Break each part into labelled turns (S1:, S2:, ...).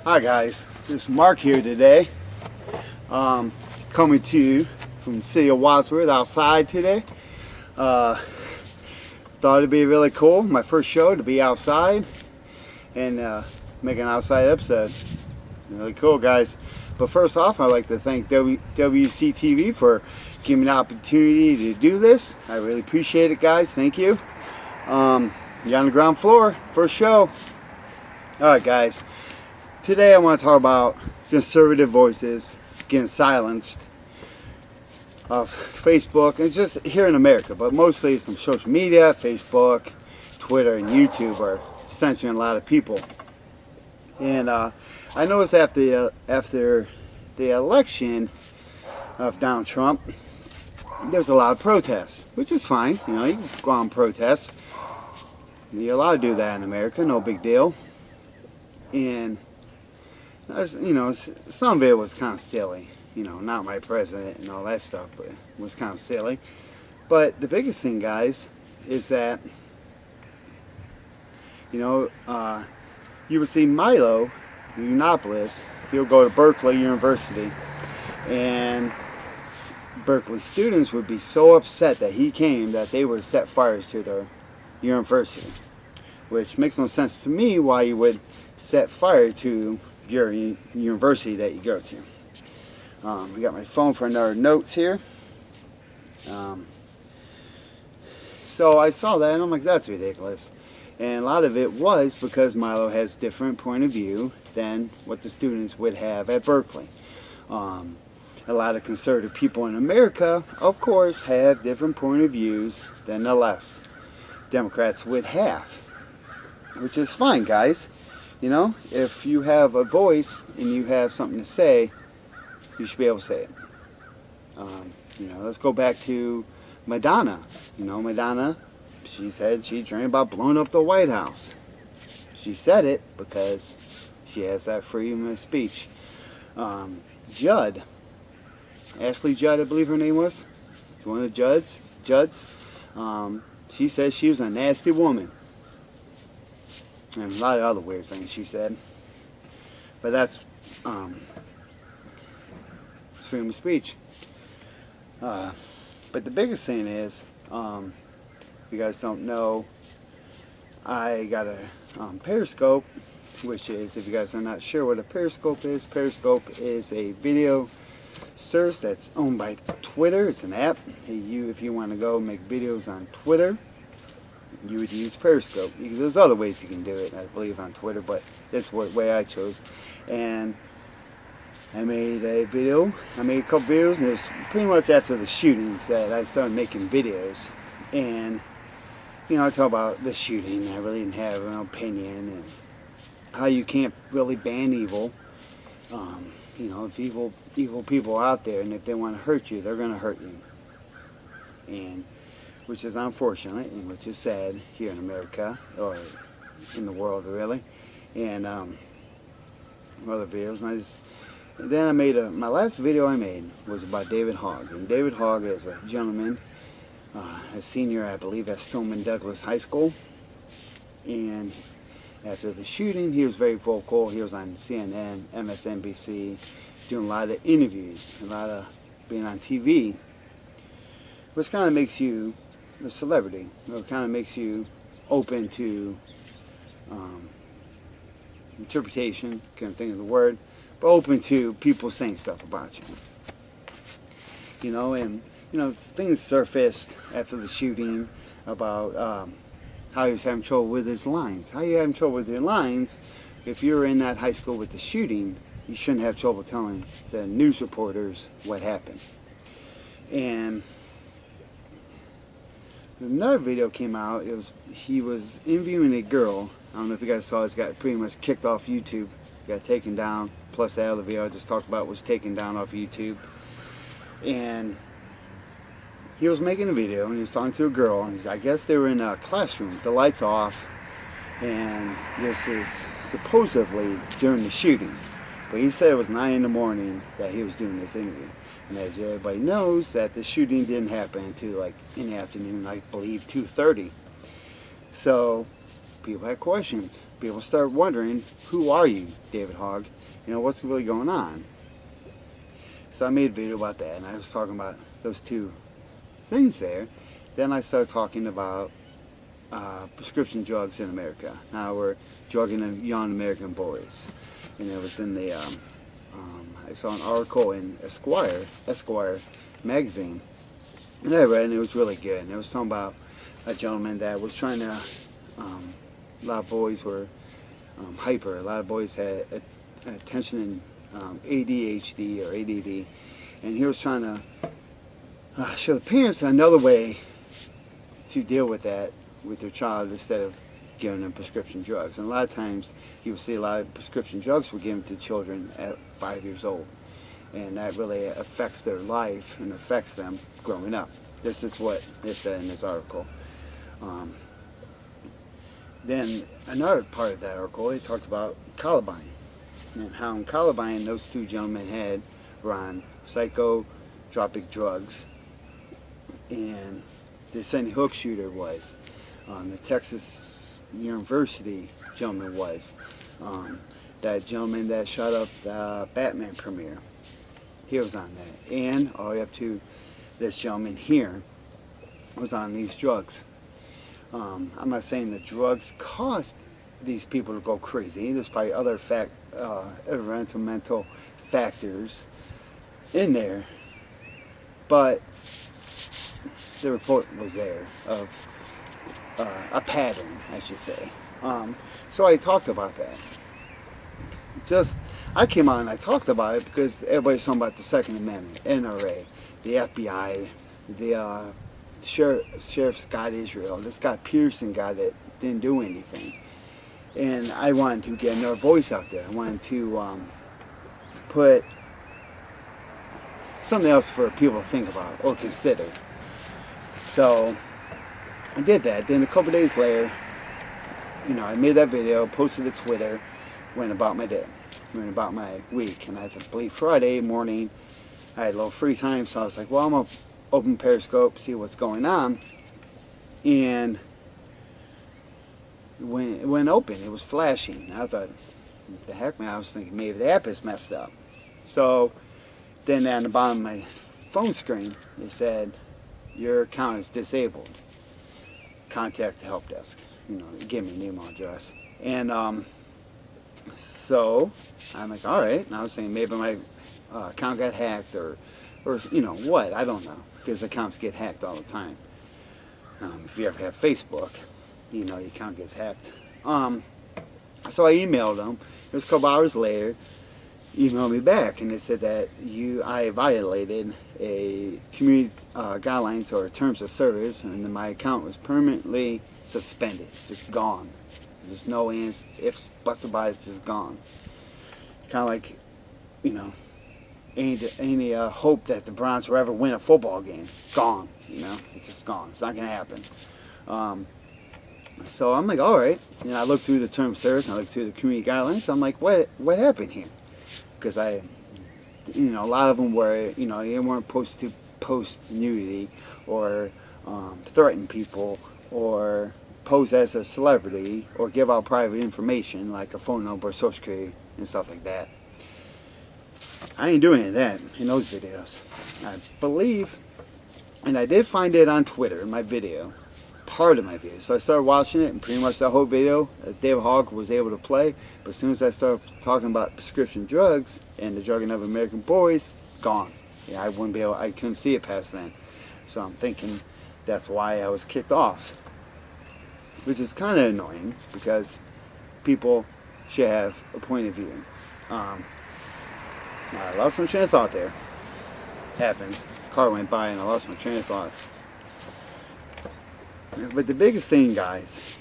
S1: Hi guys, this is Mark here today. Coming to you from the city of Wadsworth outside today. Thought it'd be really cool, my first show, to be outside and make an outside episode. It's really cool, guys. But first off, I'd like to thank WCTV for giving me the opportunity to do this. I really appreciate it, guys. Thank you. You're on the ground floor, first show. Alright guys, today I want to talk about conservative voices getting silenced of Facebook, and just here in America, but mostly it's from social media. Facebook, Twitter, and YouTube are censoring a lot of people. And I noticed after the election of Donald Trump, there's a lot of protests, which is fine. You know, you can go out and protest. You're allowed to do that in America, no big deal. And you know, some of it was kind of silly. You know, not my president and all that stuff, but it was kind of silly. But the biggest thing, guys, is that, you know, you would see Milo Yiannopoulos. He'll go to Berkeley University, and Berkeley students would be so upset that he came that they would set fires to their university, which makes no sense to me why you would set fire to your university that you go to. I got my phone for another notes here. So I saw that and I'm like, that's ridiculous. And a lot of it was because Milo has a different point of view than what the students would have at Berkeley. A lot of conservative people in America, of course, have different point of views than the left Democrats would have, which is fine, guys. You know, if you have a voice and you have something to say, you should be able to say it. You know, let's go back to Madonna. You know, Madonna, she said she dreamed about blowing up the White House. She said it because she has that freedom of speech. Judd, Ashley Judd, I believe her name was. She's one of the Judds. She said she was a nasty woman. And a lot of other weird things she said. But that's it's freedom of speech. But the biggest thing is, if you guys don't know, I got a Periscope, which is, if you guys are not sure what a Periscope is a video service that's owned by Twitter. It's an app. If you want to go make videos on Twitter, you would use Periscope. There's other ways you can do it, I believe, on Twitter, but that's what way I chose. And I made a video. I made a couple videos, and it was pretty much after the shootings that I started making videos. And you know, I talk about the shooting. I really didn't have an opinion, and how you can't really ban evil. You know, if evil people are out there, and if they want to hurt you, they're going to hurt you. And which is unfortunate, and which is sad here in America, or in the world, really. And other videos. And then I made my last video I made was about David Hogg. And David Hogg is a gentleman, a senior, I believe, at Stoneman Douglas High School. And after the shooting, he was very vocal. He was on CNN, MSNBC, doing a lot of interviews, a lot of being on TV, which kind of makes you a celebrity. It kind of makes you open to interpretation, can't think of the word, but open to people saying stuff about you. You know, and you know, things surfaced after the shooting about how he was having trouble with his lines. How you having trouble with your lines? If you're in that high school with the shooting, you shouldn't have trouble telling the news reporters what happened. And another video came out. He was interviewing a girl. I don't know if you guys saw. It's got pretty much kicked off YouTube. Got taken down. Plus that other video I just talked about was taken down off YouTube. And he was making a video, and he was talking to a girl. And I guess they were in a classroom. The lights off, and this is supposedly during the shooting. But he said it was 9 in the morning that he was doing this interview. And as everybody knows, that the shooting didn't happen until like in the afternoon, I believe 2:30. So people had questions. People started wondering, who are you, David Hogg? You know, what's really going on? So I made a video about that, and I was talking about those two things there. Then I started talking about prescription drugs in America. Now we're drugging young American boys. And it was in the, I saw an article in Esquire magazine, and I read it, and it was really good. And it was talking about a gentleman that was trying to, a lot of boys were hyper. A lot of boys had attention and ADHD or ADD, and he was trying to show the parents another way to deal with that with their child instead of giving them prescription drugs. And a lot of times you will see a lot of prescription drugs were given to children at 5 years old, and that really affects their life and affects them growing up. This is what it said in this article. Then another part of that article, they talked about Columbine, and how in Columbine those two gentlemen were on psychotropic drugs, and the Sandy Hook shooter was, the Texas University gentleman was, that gentleman that shot up the Batman premiere, he was on that, and all the way up to this gentleman here was on these drugs. I'm not saying the drugs caused these people to go crazy. There's probably other environmental factors in there, but the report was there of a pattern, I should say. So I talked about that. I came on and I talked about it because everybody's talking about the Second Amendment, NRA, the FBI, the Sheriff Scott Israel, this Scott Pearson guy that didn't do anything. And I wanted to get another voice out there. I wanted to put something else for people to think about or consider. So I did that. Then a couple days later, you know, I made that video, posted it to Twitter, went about my day, went about my week. And I believe Friday morning, I had a little free time, so I was like, well, I'm going to open Periscope, see what's going on. And when it went open, it was flashing. I thought, what the heck, man? I was thinking maybe the app is messed up. So then on the bottom of my phone screen, it said, your account is disabled. Contact the help desk. You know, give me an email address. And so I'm like, all right. And I was thinking maybe my account got hacked or you know what? I don't know, because accounts get hacked all the time. If you ever have Facebook, you know your account gets hacked. So I emailed them. It was a couple hours later. Emailed me back, and they said that I violated a community guidelines or terms of service, and then my account was permanently suspended, just gone. There's no ifs, buts about it, it's just gone. Kind of like, you know, any hope that the Browns will ever win a football game. Gone, you know, it's just gone. It's not gonna happen. So I'm like, all right. And I looked through the terms of service, and I looked through the community guidelines. So I'm like, what happened here? Because you know, a lot of them were, you know, they weren't supposed to post nudity or threaten people or pose as a celebrity or give out private information like a phone number, social security, and stuff like that. I ain't doing any of that in those videos. I believe, and I did find it on Twitter in my video, part of my video. So I started watching it, and pretty much the whole video David Hogg was able to play. But as soon as I started talking about prescription drugs and the drugging of American boys, gone. Yeah, I couldn't see it past then. So I'm thinking that's why I was kicked off, which is kind of annoying because people should have a point of view. I lost my train of thought there. Happens. Car went by and I lost my train of thought. But the biggest thing, guys,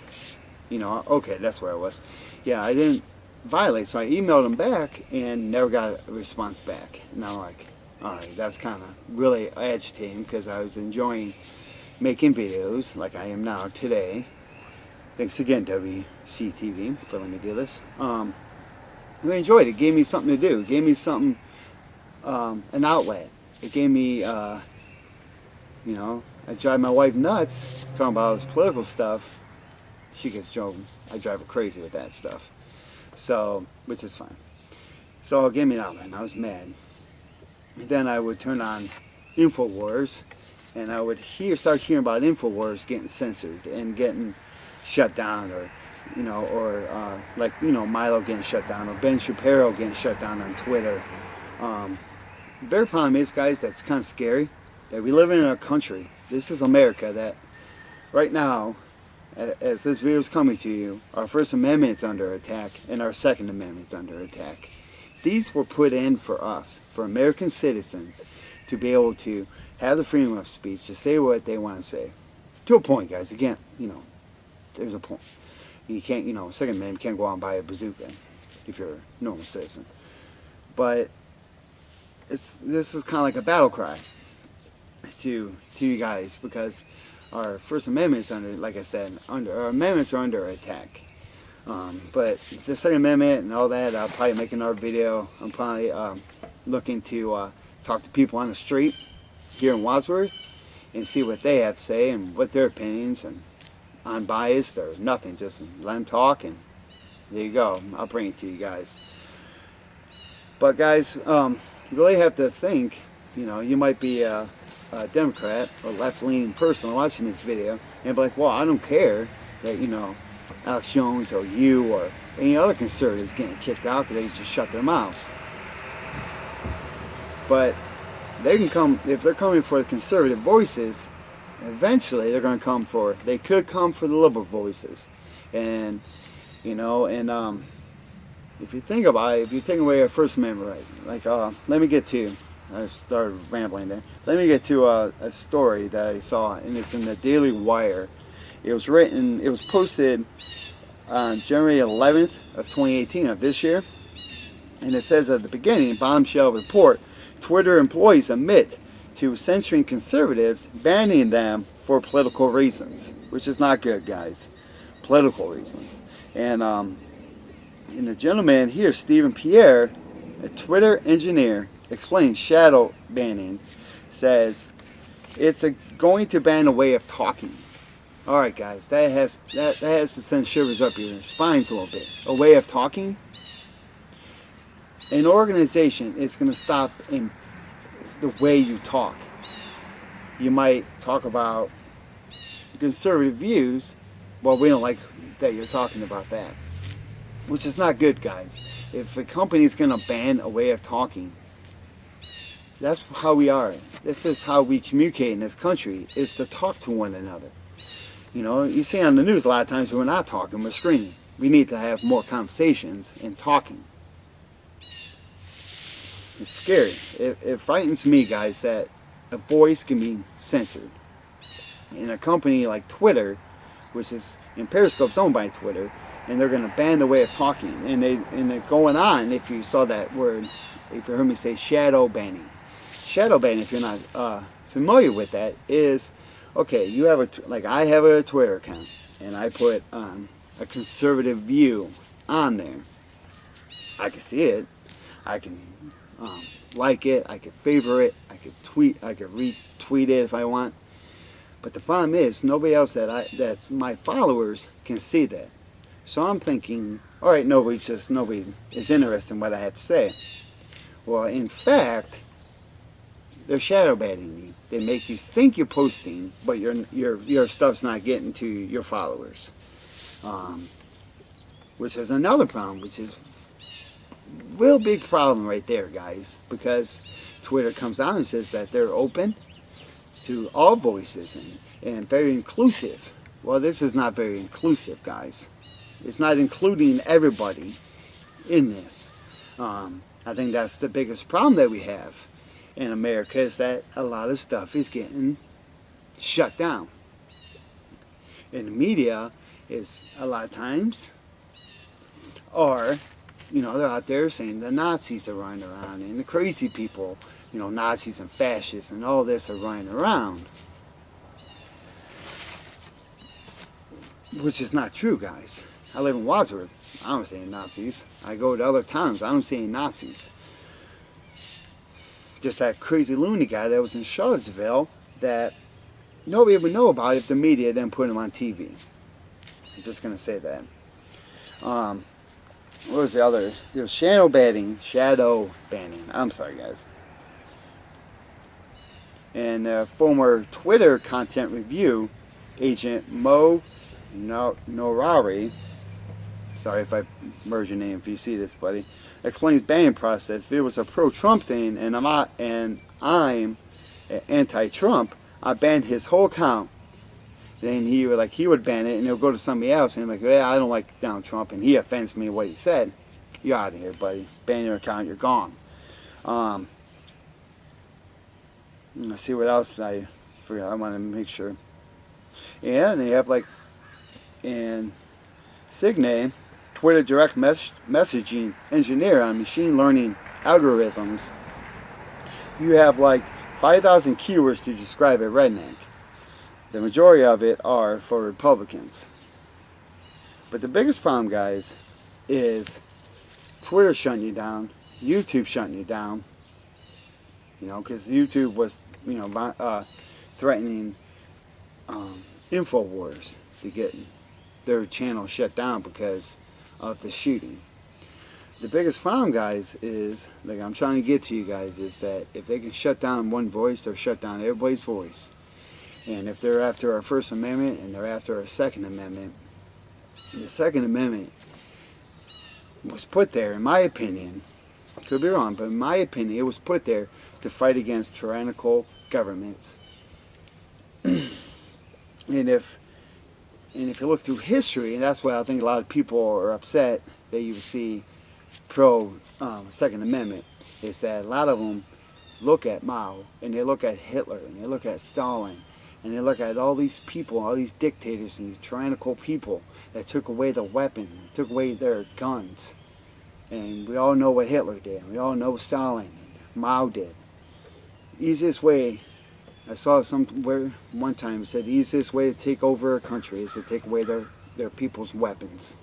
S1: you know, okay, that's where I was. Yeah, I didn't violate, so I emailed them back and never got a response back. And I'm like, alright, that's kind of really agitating because I was enjoying making videos like I am now today. Thanks again, WCTV, for letting me do this. I enjoyed it. It gave me something to do. It gave me something, an outlet. It gave me, you know, I drive my wife nuts talking about all this political stuff. she gets drove. I drive her crazy with that stuff. So, which is fine. So it gave me an outlet, and I was mad. And then I would turn on InfoWars, and I would start hearing about InfoWars getting censored and getting shut down, or like Milo getting shut down, or Ben Shapiro getting shut down on Twitter. The bigger problem is, guys, that's kind of scary, that we live in a country, this is America, that right now, as this video is coming to you, our First Amendment is under attack and our Second Amendment is under attack. These were put in for us, for American citizens, to be able to have the freedom of speech, to say what they want to say. To a point, guys. You can't, there's a point. You can't, Second Amendment, you can't go out and buy a bazooka if you're a normal citizen. But this is kind of like a battle cry to you guys, because our First Amendment is under, like I said, our amendments are under attack. But the Second Amendment and all that, I'll probably make another video. I'm probably looking to talk to people on the street here in Wadsworth and see what they have to say and what their opinions, and unbiased or nothing, just let them talk, and there you go. I'll bring it to you guys. But guys, you really have to think, you might be a Democrat or left-leaning person watching this video and be like, well, I don't care that, Alex Jones or you or any other conservatives getting kicked out because they just shut their mouths. But they can come, if they're coming for the conservative voices, eventually they could come for the liberal voices. And, if you think about it, if you take away our First Amendment right, like, I started rambling there. Let me get to a story that I saw, and it's in the Daily Wire. It was posted on January 11th of 2018 of this year. And it says at the beginning, bombshell report, Twitter employees admit to censoring conservatives, banning them for political reasons. Which is not good, guys. Political reasons. And the gentleman here, Stephen Pierre, a Twitter engineer, explains shadow banning, says it's going to ban a way of talking. Alright guys, that has to send shivers up your spines a little bit. A way of talking? An organization is going to stop in the way you talk. You might talk about conservative views, well, we don't like that you're talking about that. Which is not good, guys. If a company is going to ban a way of talking, that's how we are. This is how we communicate in this country, is to talk to one another. You see on the news a lot of times we're not talking, we're screaming. We need to have more conversations and talking. It's scary. It frightens me, guys, that a voice can be censored. In a company like Twitter, which is, Periscope's owned by Twitter, and they're going to ban the way of talking. And they're going on, if you saw that word, if you heard me say shadow banning. Shadow banning, if you're not familiar with that, is, okay, you have I have a Twitter account, and I put a conservative view on there. I can see it. I can like it. I can favor it. I can tweet. I can retweet it if I want. But the problem is, nobody else that my followers can see that. So I'm thinking, all right, nobody is interested in what I have to say. Well, in fact, they're shadow banning you. They make you think you're posting, but your stuff's not getting to your followers. Which is another problem, which is a real big problem right there, guys. Because Twitter comes out and says that they're open to all voices and very inclusive. Well, this is not very inclusive, guys. It's not including everybody in this. I think that's the biggest problem that we have in America, is that a lot of stuff is getting shut down. And the media is a lot of times, or, they're out there saying the Nazis are running around and the crazy people, Nazis and fascists and all this are running around. Which is not true, guys. I live in Wadsworth. I don't see any Nazis. I go to other towns. I don't see any Nazis. Just that crazy loony guy that was in Charlottesville that nobody would know about if the media didn't put him on TV. I'm just gonna say that. What was the other? It was shadow banning. Shadow banning. I'm sorry, guys. And former Twitter content review agent Mo Norari, sorry if I merge your name if you see this, buddy, explains banning process. If it was a pro-Trump thing and I'm anti-Trump, I banned his whole account. Then he would ban it and he'll go to somebody else and like, yeah, I don't like Donald Trump and he offends me what he said. You're out of here, buddy. Ban your account, you're gone. Let's see what else I forgot. I want to make sure. Yeah, and they have like in Signe, Twitter direct messaging engineer on machine learning algorithms. You have like 5,000 keywords to describe a redneck. The majority of it are for Republicans. But the biggest problem, guys, is Twitter shutting you down, YouTube shutting you down. You know, because YouTube was, you know, threatening InfoWars to get their channel shut down because of the shooting. The biggest problem, guys, is, like I'm trying to get to you guys, is that if they can shut down one voice, they'll shut down everybody's voice. And if they're after our First Amendment and they're after our Second Amendment, the Second Amendment was put there, in my opinion, could be wrong, but in my opinion, it was put there to fight against tyrannical governments. And if you look through history, and that's why I think a lot of people are upset that you see pro Second Amendment, is that a lot of them look at Mao, and they look at Hitler, and they look at Stalin, and they look at all these people, all these dictators and tyrannical people that took away the weapon, took away their guns. And we all know what Hitler did. We all know Stalin and Mao did. Easiest way, I saw somewhere one time, it said the easiest way to take over a country is to take away their people's weapons.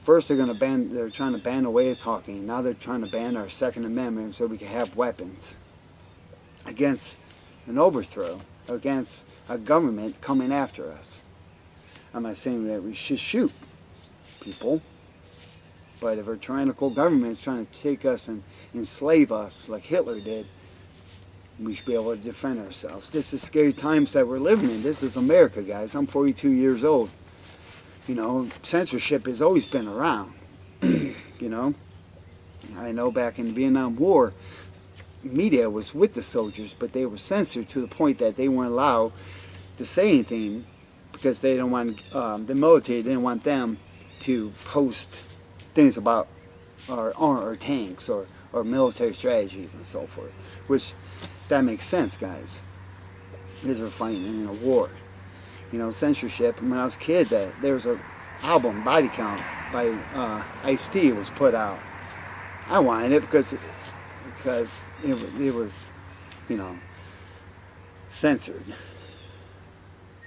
S1: First they're trying to ban the way of talking. Now they're trying to ban our Second Amendment so we can have weapons against an overthrow, against a government coming after us. I'm not saying that we should shoot people, but if a tyrannical government is trying to take us and enslave us like Hitler did, we should be able to defend ourselves. This is scary times that we're living in. This is America, guys. I'm 42 years old. You know, censorship has always been around. You know, I know back in the Vietnam War, media was with the soldiers, but they were censored to the point that they weren't allowed to say anything because they don't want the military didn't want them to post things about our tanks or military strategies and so forth. Which that makes sense, guys, because we're fighting in a war. You know, censorship. When I was a kid, there was an album, Body Count, by Ice-T was put out. I wanted it because it was, you know, censored.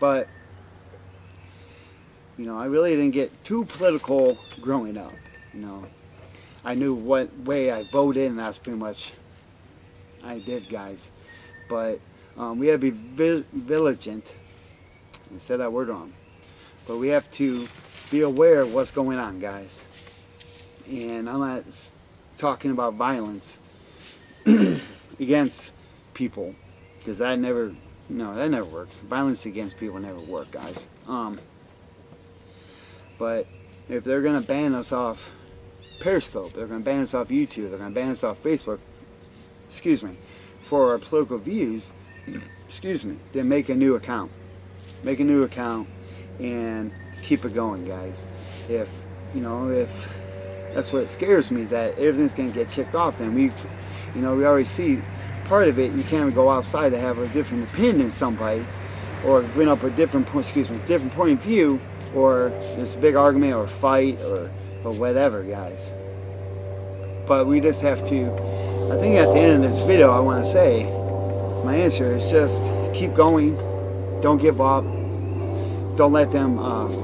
S1: But, you know, I really didn't get too political growing up. You know, I knew what way I voted, and that's pretty much I did, guys. But we have to be vigilant. I said that word wrong. But we have to be aware of what's going on, guys. And I'm not talking about violence against people, because that never works. Violence against people never work, guys. But if they're gonna ban us off Periscope, they're gonna ban us off YouTube, they're gonna ban us off Facebook, excuse me, for our political views, excuse me, then make a new account. Make a new account and keep it going, guys. If that's what scares me, that everything's gonna get kicked off, then we already see part of it. You can't go outside to have a different opinion than somebody, or bring up a different point of view, or there's a big argument or fight or whatever, guys. But we just have to, I think at the end of this video, I want to say, my answer is just keep going. Don't give up. Don't let them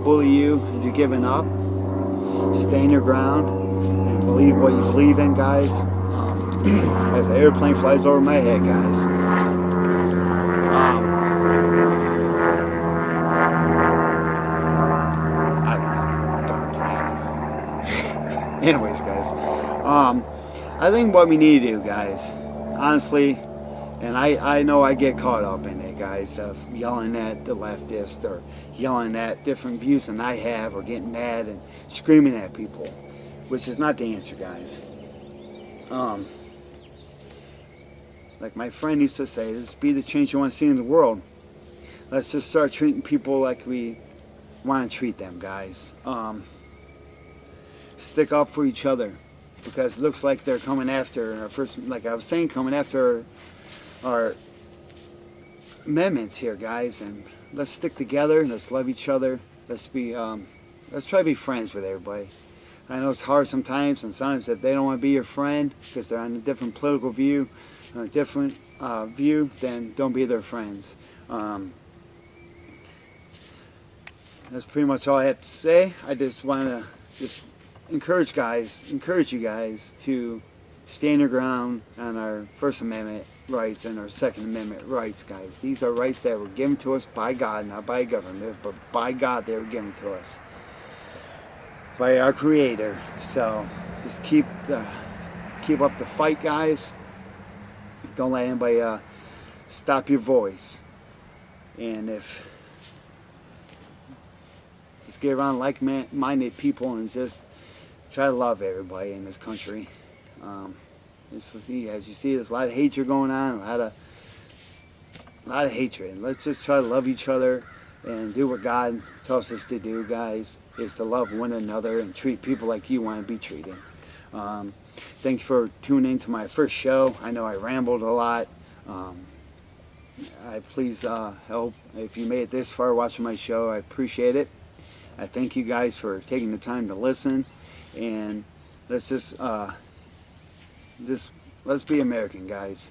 S1: bully you into giving up. Stand your ground and believe what you believe in, guys. As an airplane flies over my head, guys. I don't know. Anyways, guys, I think what we need to do, guys, honestly, and I know I get caught up in it, guys, of yelling at the leftist or yelling at different views than I have, or getting mad and screaming at people, which is not the answer, guys. Like my friend used to say, just be the change you want to see in the world. Let's just start treating people like we want to treat them, guys. Stick up for each other, because it looks like they're coming after our first, like I was saying, coming after our amendments here, guys. And let's stick together. Let's love each other. Let's try to be friends with everybody. I know it's hard sometimes, and sometimes if they don't want to be your friend because they're on a different political view or a different view, then don't be their friends. That's pretty much all I have to say. I just want to encourage you guys to stand your ground on our First Amendment rights and our Second Amendment rights, guys. These are rights that were given to us by God, not by government, but by God they were given to us, by our Creator. So just keep up the fight, guys. Don't let anybody stop your voice. And just get around like-minded people and just try to love everybody in this country. As you see, there's a lot of hatred going on, a lot of hatred. Let's just try to love each other and do what God tells us to do, guys, is to love one another and treat people like you want to be treated. Thank you for tuning in to my first show. I know I rambled a lot. Please help if you made it this far watching my show. I appreciate it. I thank you guys for taking the time to listen, and let's let's be American, guys,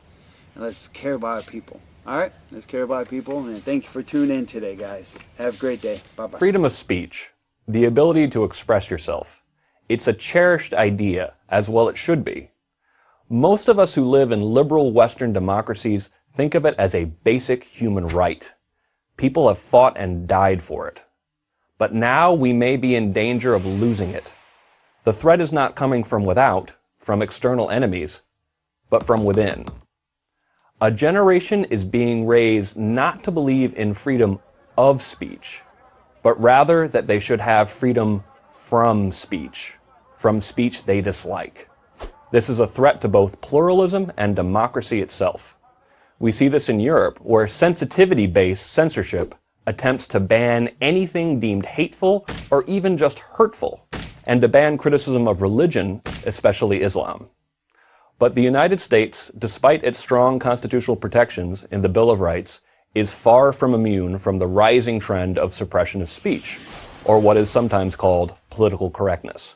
S1: and let's care about our people. All right, let's care about our people, and thank you for tuning in today, guys. Have a great day. Bye-bye.
S2: Freedom of speech, the ability to express yourself. It's a cherished idea, as well it should be. Most of us who live in liberal Western democracies think of it as a basic human right. People have fought and died for it. But now we may be in danger of losing it. The threat is not coming from without, from external enemies, but from within. A generation is being raised not to believe in freedom of speech, but rather that they should have freedom from speech they dislike. This is a threat to both pluralism and democracy itself. We see this in Europe, where sensitivity-based censorship attempts to ban anything deemed hateful or even just hurtful, and to ban criticism of religion, especially Islam. But the United States, despite its strong constitutional protections in the Bill of Rights, is far from immune from the rising trend of suppression of speech, or what is sometimes called political correctness.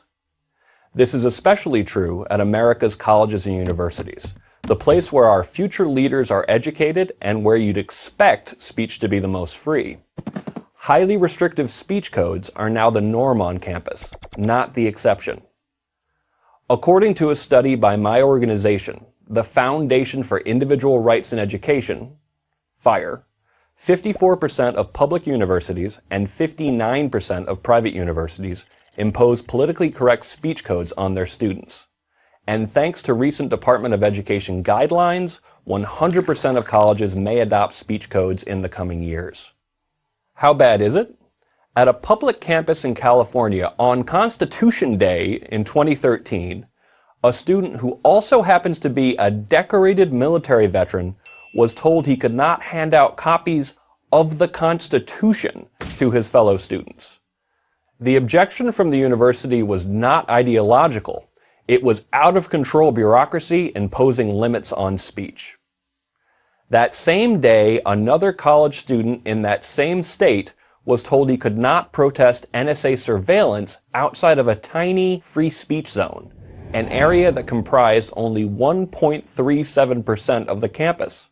S2: This is especially true at America's colleges and universities, the place where our future leaders are educated and where you'd expect speech to be the most free. Highly restrictive speech codes are now the norm on campus, not the exception. According to a study by my organization, the Foundation for Individual Rights in Education, FIRE, 54% of public universities and 59% of private universities impose politically correct speech codes on their students. And thanks to recent Department of Education guidelines, 100% of colleges may adopt speech codes in the coming years. How bad is it? At a public campus in California on Constitution Day in 2013, a student who also happens to be a decorated military veteran was told he could not hand out copies of the Constitution to his fellow students. The objection from the university was not ideological. It was out-of-control bureaucracy imposing limits on speech. That same day, another college student in that same state was told he could not protest NSA surveillance outside of a tiny free speech zone, an area that comprised only 1.37% of the campus.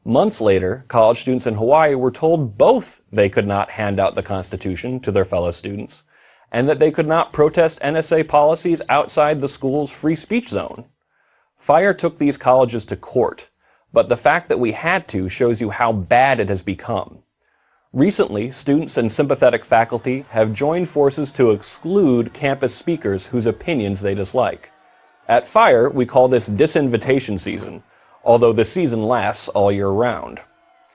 S2: Months later, college students in Hawaii were told both they could not hand out the Constitution to their fellow students, and that they could not protest NSA policies outside the school's free speech zone. FIRE took these colleges to court, but the fact that we had to shows you how bad it has become. Recently, students and sympathetic faculty have joined forces to exclude campus speakers whose opinions they dislike. At FIRE, we call this disinvitation season, although the season lasts all year round.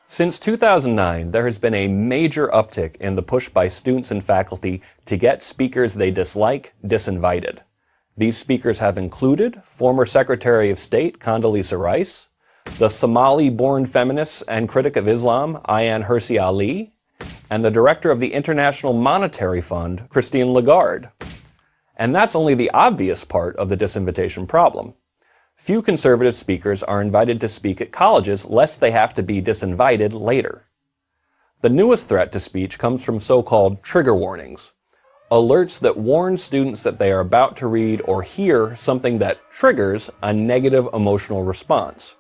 S2: Since 2009, there has been a major uptick in the push by students and faculty to get speakers they dislike disinvited. These speakers have included former Secretary of State Condoleezza Rice, the Somali-born feminist and critic of Islam Ayaan Hirsi Ali, and the director of the International Monetary Fund, Christine Lagarde. And that's only the obvious part of the disinvitation problem. Few conservative speakers are invited to speak at colleges lest they have to be disinvited later. The newest threat to speech comes from so-called trigger warnings, alerts that warn students that they are about to read or hear something that triggers a negative emotional response.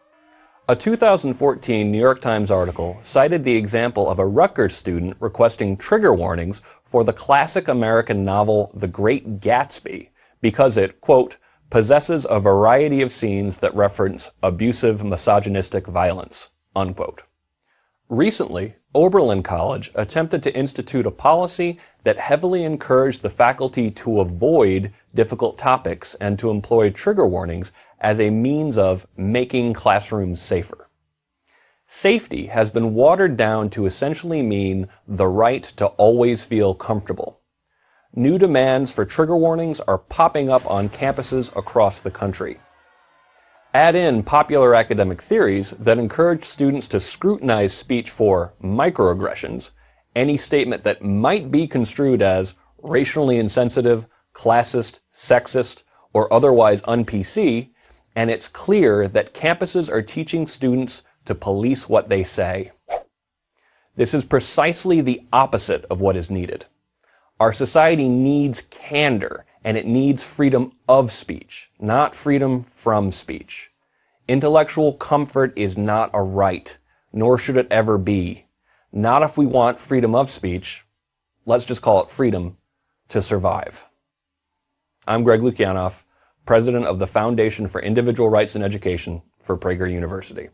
S2: A 2014 New York Times article cited the example of a Rutgers student requesting trigger warnings for the classic American novel The Great Gatsby because it, quote, possesses a variety of scenes that reference abusive, misogynistic violence, unquote. Recently, Oberlin College attempted to institute a policy that heavily encouraged the faculty to avoid difficult topics and to employ trigger warnings as a means of making classrooms safer. Safety has been watered down to essentially mean the right to always feel comfortable. New demands for trigger warnings are popping up on campuses across the country. Add in popular academic theories that encourage students to scrutinize speech for microaggressions, any statement that might be construed as racially insensitive, classist, sexist, or otherwise un-PC, and it's clear that campuses are teaching students to police what they say. This is precisely the opposite of what is needed. Our society needs candor, and it needs freedom of speech, not freedom from speech. Intellectual comfort is not a right, nor should it ever be. Not if we want freedom of speech. Let's just call it freedom to survive. I'm Greg Lukianoff, president of the Foundation for Individual Rights in Education for Prager University.